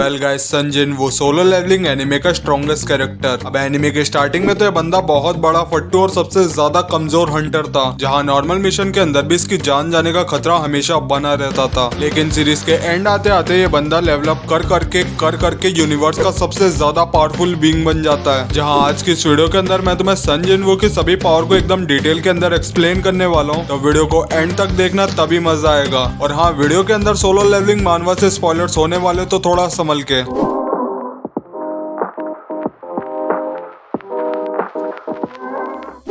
Well guys, सन जिनवू solo levelling anime का strongest character. अब anime के स्टार्टिंग में तो ये बंदा बहुत बड़ा फट्टू और सबसे ज्यादा कमजोर हंटर था, जहां नॉर्मल मिशन के अंदर भी इसकी जान जाने का खतरा हमेशा बना रहता था। लेकिन सीरीज के एंड आते आते ये बंदा लेवलअप कर करके यूनिवर्स का सबसे ज्यादा पावरफुल बीइंग बन जाता है। जहां आज की इस वीडियो के अंदर मैं तुम्हें सन जिनवू की सभी पावर को एकदम डिटेल के अंदर एक्सप्लेन करने वाला हूँ, तो वीडियो को एंड तक देखना, तभी मजा आएगा। और हाँ, वीडियो के अंदर सोलो लेवलिंग मानवा से स्पॉयलर्स होने वाले, तो थोड़ा संभल के।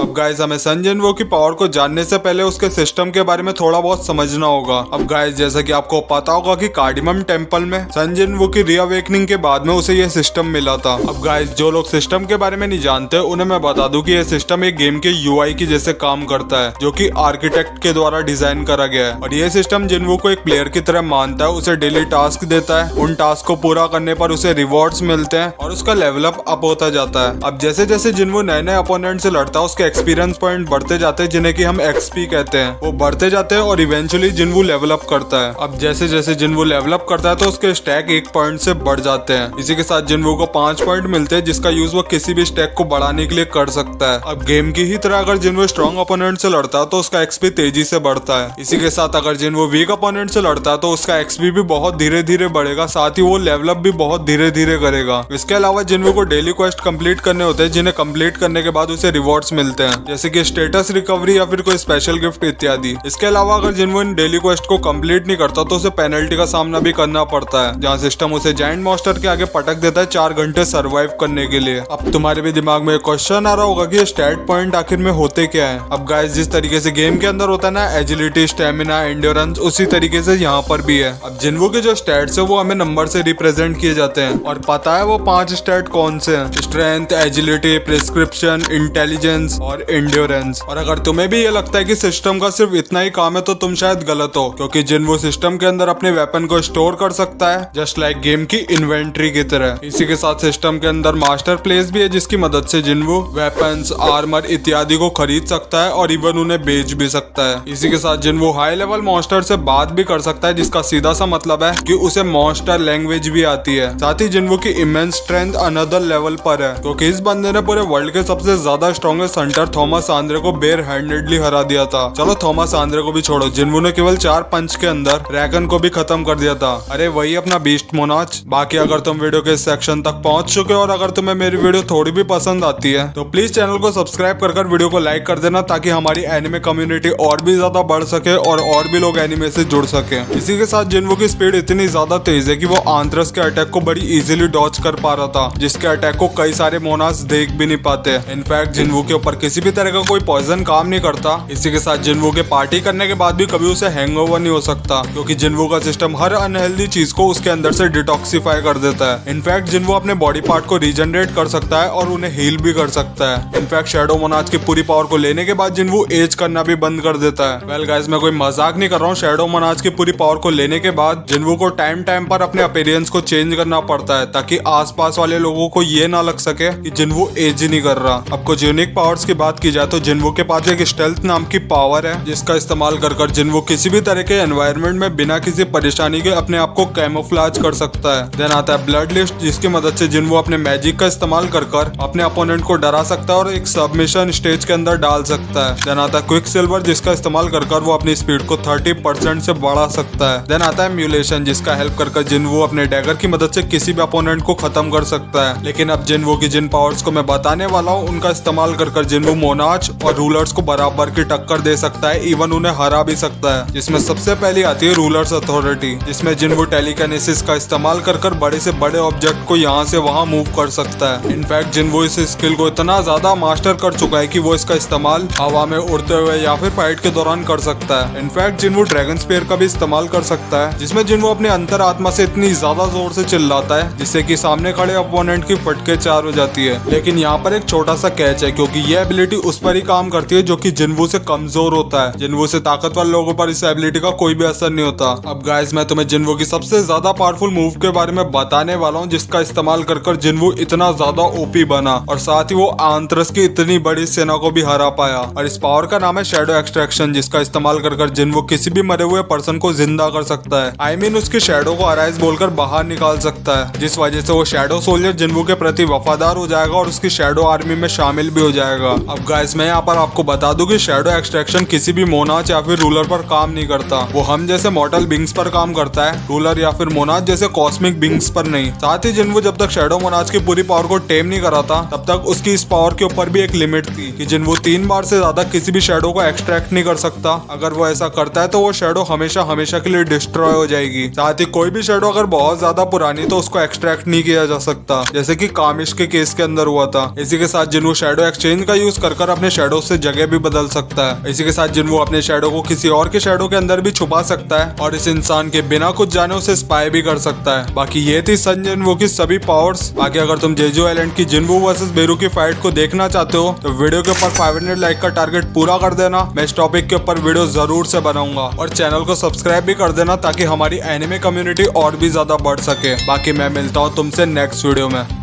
अब गाइस, हमें सन जिनवू की पावर को जानने से पहले उसके सिस्टम के बारे में थोड़ा बहुत समझना होगा। अब गाइस, जैसा कि आपको पता होगा कि कार्डिमम टेम्पल में सन जिनवू की रीअवेकनिंग के बाद में उसे ये सिस्टम मिला था। अब गाइस, जो लोग सिस्टम के बारे में नहीं जानते उन्हें मैं बता दूं कि ये सिस्टम एक गेम के यूआई की जैसे काम करता है, जो कि आर्किटेक्ट के द्वारा डिजाइन करा गया है। और ये सिस्टम जिनवू को एक प्लेयर की तरह मानता है, उसे डेली टास्क देता है, उन टास्क को पूरा करने पर उसे रिवॉर्ड्स मिलते हैं और उसका लेवलअप अप होता जाता है। अब जैसे जैसे जिनवू नए नए अपोनेंट से लड़ता है, उसके एक्सपीरियंस पॉइंट बढ़ते जाते हैं, जिन्हें कि हम एक्सपी कहते हैं। वो बढ़ते जाते हैं और इवेंचुअली जिनवू लेवल अप करता है। अब जैसे जैसे जिनवू लेवल अप करता है तो उसके स्टैक 1 पॉइंट से बढ़ जाते हैं। इसी के साथ जिनवू को 5 पॉइंट मिलते हैं, जिसका यूज वो किसी भी स्टैक को बढ़ाने के लिए कर सकता है। अब गेम की ही तरह अगर जिनवू स्ट्रॉन्ग अपोनेंट से लड़ता है तो उसका एक्सपी तेजी से बढ़ता है। इसी के साथ अगर जिनवू वीक अपोनेंट से लड़ता है तो उसका एक्सपी भी बहुत धीरे धीरे बढ़ेगा, साथ ही वो लेवल अप भी बहुत धीरे धीरे करेगा। इसके अलावा जिनवू को डेली क्वेस्ट कंप्लीट करने होते हैं, जिन्हें कंप्लीट करने के बाद उसे रिवॉर्ड्स मिलते हैं, जैसे कि स्टेटस रिकवरी या फिर कोई स्पेशल गिफ्ट इत्यादि। इसके अलावा अगर जिनवू इन डेली क्वेस्ट को कंप्लीट नहीं करता तो उसे पेनल्टी का सामना भी करना पड़ता है, जहां सिस्टम उसे जायंट मॉन्स्टर के आगे पटक देता है 4 घंटे सरवाइव करने के लिए। अब तुम्हारे भी दिमाग में एक क्वेश्चन आ रहा होगा कि स्टैट पॉइंट आखिर में होते क्या है। अब गाइस, जिस तरीके से गेम के अंदर होता है ना, एजिलिटी, स्टेमिना, एंड्योरेंस, उसी तरीके से यहाँ पर भी है। अब जिनवू के जो स्टैट्स है वो हमें नंबर से रिप्रेजेंट किए जाते हैं, और पता है वो 5 स्टैट कौन से हैं? स्ट्रेंथ, एजिलिटी, प्रिस्क्रिप्शन, इंटेलिजेंस और एंड्योरेंस। और अगर तुम्हें भी ये लगता है कि सिस्टम का सिर्फ इतना ही काम है तो तुम शायद गलत हो, क्योंकि जिनवू सिस्टम के अंदर अपने वेपन को स्टोर कर सकता है, जस्ट लाइक गेम की इन्वेंट्री की तरह। इसी के साथ सिस्टम के अंदर मास्टर प्लेस भी है, जिसकी मदद से जिनवू वेपन्स, आर्मर इत्यादि को खरीद सकता है और इवन उन्हें बेच भी सकता है। इसी के साथ जिनवू हाई लेवल मॉन्स्टर से बात भी कर सकता है, जिसका सीधा सा मतलब है कि उसे मॉन्स्टर लैंग्वेज भी आती है। साथ ही जिनवू की इमेंस स्ट्रेंथ अनदर लेवल पर है, क्योंकि इस बंदे ने पूरे वर्ल्ड के सबसे ज्यादा स्ट्रॉन्गेस्ट हंटर थॉमस आंद्रे को बेयर हैंडेडली हरा दिया था। चलो थॉमस आंद्रे को भी छोड़ो, जिनवू ने केवल 4 पंच के अंदर रैकन को भी खत्म कर दिया था। अरे वही अपना बीस्ट मोनाच। बाकी अगर तुम वीडियो के इस सेक्शन तक पहुंच चुके हो और अगर तुम्हें मेरी वीडियो थोड़ी भी पसंद आती है तो प्लीज चैनल को सब्सक्राइब कर वीडियो को लाइक कर देना, ताकि हमारी एनिमे कम्युनिटी और भी ज्यादा बढ़ सके और भी लोग एनिमे से जुड़ सके। इसी के साथ जिनवू की स्पीड इतनी ज्यादा तेज है कि वो आंथ्रस के अटैक को बड़ी इजीली डॉज कर पा रहा था, जिसके अटैक को कई सारे मोनास देख भी नहीं पाते। इनफैक्ट जिनवू के ऊपर किसी भी तरह का कोई पॉइजन काम नहीं करता। इसी के साथ जिनवू के पार्टी करने के बाद भी कभी उसे हैंगओवर नहीं हो सकता, क्योंकि जिनवू का सिस्टम हर अनहेल्दी चीज को उसके अंदर से डिटॉक्सिफाई कर देता है। इनफैक्ट जिनवू अपने बॉडी पार्ट को रीजनरेट कर सकता है और उन्हें हील भी कर सकता है। इनफैक्ट शैडो मोनाच की पूरी पावर को लेने के बाद जिनवू एज करना भी बंद कर देता है। वेल गाइस, मैं कोई मजाक नहीं कर रहा हूँ। शैडो मोनाच की पूरी पावर को लेने के बाद जिनवू को टाइम टाइम पर अपने अपीयरेंस को चेंज करना पड़ता है, ताकि आसपास वाले लोगों को ये ना लग सके कि जिनवू एज ही नहीं कर रहा। अब कुछ यूनिक पावर्स की बात की जाए तो जिनवू के पास एक स्टेल्थ नाम की पावर है, जिसका इस्तेमाल कर जिनवू किसी भी तरह के एनवायरनमेंट में बिना किसी परेशानी के अपने आप को कैमोफ्लेज कर सकता है। देन आता है ब्लड लिस्ट, जिसकी मदद से जिनवू अपने मैजिक का इस्तेमाल कर अपने अपोनेंट को डरा सकता है और एक सबमिशन स्टेज के अंदर डाल सकता है। देन आता है क्विक सिल्वर, जिसका इस्तेमाल कर वो अपनी स्पीड को 30% से बढ़ा सकता है। देन आता है म्यूलेशन, जिसका हेल्प कर जिनवू अपने डैगर की मदद से किसी भी अपोनेंट को खत्म कर सकता है। लेकिन अब जिनवू की जिन पावर्स को मैं बताने वाला हूँ उनका इस्तेमाल कर जिनवू मोनाच और रूलर्स को बराबर की टक्कर दे सकता है, इवन उन्हें हरा भी सकता है। जिसमें सबसे पहली आती है रूलर्स अथॉरिटी, जिसमें जिनवू टेलीकिनेसिस का इस्तेमाल कर बड़े से बड़े ऑब्जेक्ट को यहाँ से वहाँ मूव कर सकता है। इनफैक्ट जिनवू इस स्किल को इतना ज्यादा मास्टर कर चुका है कि वो इसका इस्तेमाल हवा में उड़ते हुए या फिर फाइट के दौरान कर सकता है। इनफैक्ट जिनवू ड्रैगन स्पीयर का भी इस्तेमाल कर सकता है, जिसमें जिनवू अपने अंतर आत्मा से इतनी ज्यादा जोर से चिल्लाता है जिससे कि सामने खड़े अपोनेंट की फटके 4 हो जाती है। लेकिन यहाँ पर एक छोटा सा कैच है, क्योंकि ये एबिलिटी एबिलिटी उस पर ही काम करती है जो कि जिन्वू से कमजोर होता है। जिन्वू से ताकतवर लोगों पर इस एबिलिटी का कोई भी असर नहीं होता। अब गाइस मैं तुम्हें जिन्वू की सबसे ज्यादा पावरफुल मूव के बारे में बताने वाला हूँ जिसका इस्तेमाल कर जिन्वू इतना ज्यादा ओपी बना और साथ ही वो आंत्रस की इतनी बड़ी सेना को भी हरा पाया। और इस पावर का नाम है शैडो एक्सट्रैक्शन, जिसका इस्तेमाल कर जिन्वू किसी भी मरे हुए पर्सन को जिंदा कर सकता है। I mean, उसकी शैडो को अराइज बोलकर बाहर निकाल सकता है, जिस वजह से वो शैडो सोल्जर जिन्वू के प्रति वफादार हो जाएगा और उसकी शैडो आर्मी में शामिल भी हो जाएगा। अब गाइस मैं यहाँ पर आपको बता दूं कि शैडो एक्सट्रैक्शन किसी भी मोनाच या फिर रूलर पर काम नहीं करता। वो हम जैसे मॉर्टल बिंग्स पर काम करता है, रूलर या फिर मोनाच जैसे कॉस्मिक बिंग्स पर नहीं। साथ ही जिन्वू जब तक शैडो मोनाच की पूरी पावर को टेम नहीं कराता तब तक उसकी इस पावर के ऊपर भी एक लिमिट थी कि जिन्वू 3 बार से ज्यादा किसी भी शैडो को एक्सट्रैक्ट नहीं कर सकता। अगर वो ऐसा करता है तो वो शैडो हमेशा हमेशा के लिए डिस्ट्रॉय हो जाएगी। साथ ही कोई भी शैडो अगर बहुत ज्यादा पुरानी तो उसको एक्सट्रैक्ट नहीं किया जा सकता, जैसे कि कामिश के केस के अंदर हुआ था। इसी के साथ जिन्वू शैडो एक्सचेंज का यूज कर अपने शैडो से जगह भी बदल सकता है। इसी के साथ जिन्वू अपने शैडो को किसी और के शैडो के अंदर भी छुपा सकता है और इस इंसान के बिना कुछ जाने उसे स्पाई भी कर सकता है। बाकी ये थी सन जिन्वू की सभी पावर्स। बाकी अगर तुम जेजू आइलैंड की जिन्वू वर्सेस बेरू की फाइट को देखना चाहते हो तो वीडियो के ऊपर 500 लाइक का टारगेट पूरा कर देना। मैं इस टॉपिक के ऊपर वीडियो जरूर से बनाऊंगा और चैनल को सब्सक्राइब भी कर देना ताकि हमारी एनिमे कम्युनिटी और भी ज्यादा बढ़ सके। बाकी मैं मिलता हूँ तुमसे नेक्स्ट वीडियो में।